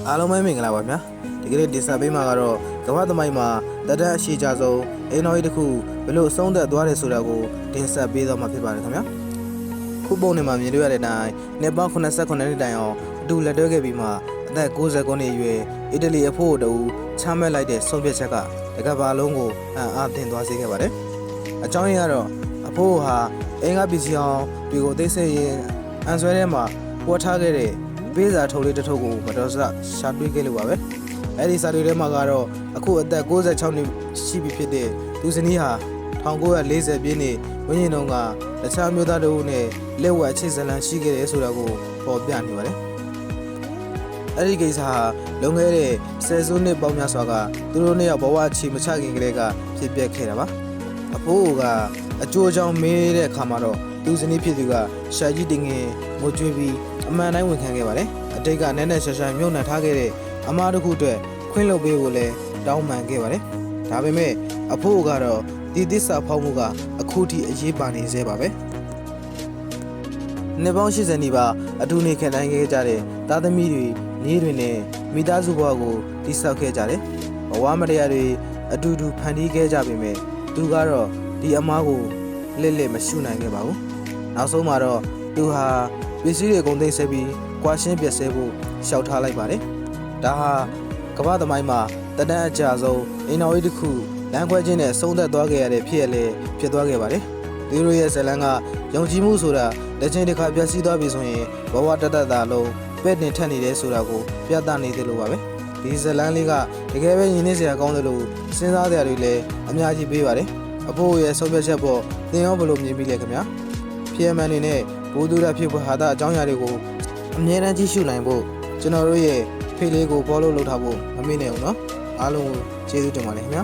အားလုံးပဲမင်္ဂလာပါဗျာဒီကနေ့ဒီစာပေးမှာကတော့ကမ္ဘာသမိုင်းမှာတဒတ်အရှိကြဆုံးအိမ်တော်ကြီးတစ်ခုဘယ်လိုအဆုံးသက်သွားတယ်ဆိုတာကိုတင်ဆက်ပေးတော့မှာဖြစ်ပါတယ်ခင်ဗျာခုပုံနေမှာမြင်တွေ့ရတဲ့အတိုင်းနှစ်ပေါင်း89နှစ်တိုင်အောင်အတူလက်တွဲခဲ့ပြီးမှအသက်60ခုနှစ်အရွယ်အီတလီအဖို့တူချမ်းမဲ့လိုက်တဲ့ဆုံးဖြတ်ချက်ကတကဘာလုံးကိုအားတင်သွားစေခဲ့ပါတယ်အကြောင်းရင်းကတော့အဖို့ဟာအင်္ဂါပစ္စည်းအောင်တွေကိုသိစေရင်အန်ဆွဲထဲမှာပွားထားခဲ့တဲ့ပေးစာထုတ်လေးတစ်ထုပ်ကိုမတော်စရှာတွေ့ခဲ့လို့ပါပဲအဲ့ဒီစာတွေထဲမှာကတော့အခုအသက်66နှစ်ရှိပြီဖြစ်တဲ့သူဇနီးဟာ1940ပြည့်နှစ်ဝင်းရင်တုန်းကတခြားမျိုးသားတို့နဲ့လက်ဝက်အခြေဇလန်ရှိခဲ့တယ်ဆိုတာကိုပေါ်ပြနေပါတယ်အဲ့ဒီကိစ္စဟာလွန်ခဲ့တဲ့ဆယ်စုနှစ်ပေါင်းများစွာကသူတို့နှစ်ယောက်ဘဝအခြေမချခင်ကလေးကဖြစ်ပျက်ခဲ့တာပါအဖိုးကအကျိုးအကြောင်းမေးတဲ့အခါမှာတော့သူဇနီးဖြစ်သူကရှာကြီးတင်ငင်ငိုကြွေးပြီးအမှန်တိုင်းဝန်ခံခဲ့ပါတယ်အတိတ်ကနဲနဲရှာရှာမြုပ်နှံထားခဲ့တဲ့အမားတစ်ခုအတွက်ခွင့်လွှတ်ပေးဖို့လည်းတောင်းပန်ခဲ့ပါတယ်ဒါပေမဲ့အဖိုးကတော့ဒီသစ္စာဖောက်မှုကအခုထိအရေးပါနေသေးပါပဲနှစ်ပေါင်း80နီးပါးအတူနေခံနိုင်ခဲ့ကြတဲ့သားသမီးတွေညီးတွေနဲ့မိသားစုဘဝကိုတည်ဆောက်ခဲ့ကြတယ်ဘဝမတရားတွေအတူတူဖန်တီးခဲ့ကြပေမဲ့သူကတော့ဒီအမားကိုလက်လက်မရှုနိုင်ခဲ့ပါဘူးနောက်ဆုံးမှာတော့သူဟာပစ္စည်းတွေကုန်သိမ်းဆဲပြီးကွာရှင်းပြက်ဆဲဖို့ရှောက်ထားလိုက်ပါတယ်ဒါဟာကမ္ဘာသမိုင်းမှာတဒတ်အကြဆုံးအင်တော်ကြီးတစ်ခုလမ်းခွဲခြင်းနဲ့ဆုံးသက်သွားခဲ့ရတဲ့ဖြစ်ရလေဖြစ်သွားခဲ့ပါတယ်သူတို့ရဲ့ဇလန်ကယုံကြည်မှုဆိုတာတစ်ချိန်တစ်ခါပြည့်စည်သွားပြီဆိုရင်ဘဝတတတာလုံးပဲ့တင်ထက်နေတယ်ဆိုတာကိုပြသနေတယ်လို့ပါပဲဒီဇလန်လေးကတကယ်ပဲယဉ်နေစရာကောင်းတယ်လို့စဉ်းစားစရာတွေလည်းအများကြီးပေးပါတယ်အဖိုးရဲ့ဆုံးဖြတ်ချက်ပေါ်သင်ရောဘယ်လိုမြင်ပြီးလဲခင်ဗျာဖြစ်မှန်နေနဲ့ဘိုးသူရဖြစ်ဖို့ဟာတာအကြောင်းအရာတွေကိုအမြဲတမ်းကြည့်ရှုနိုင်ဖို့ကျွန်တော်တို့ရဲ့ဖေးလေးကို follow လုပ်ထားဖို့မမေ့နဲ့ဘူးเนาะအားလုံးကိုကျေးဇူးတင်ပါတယ်ခင်ဗျာ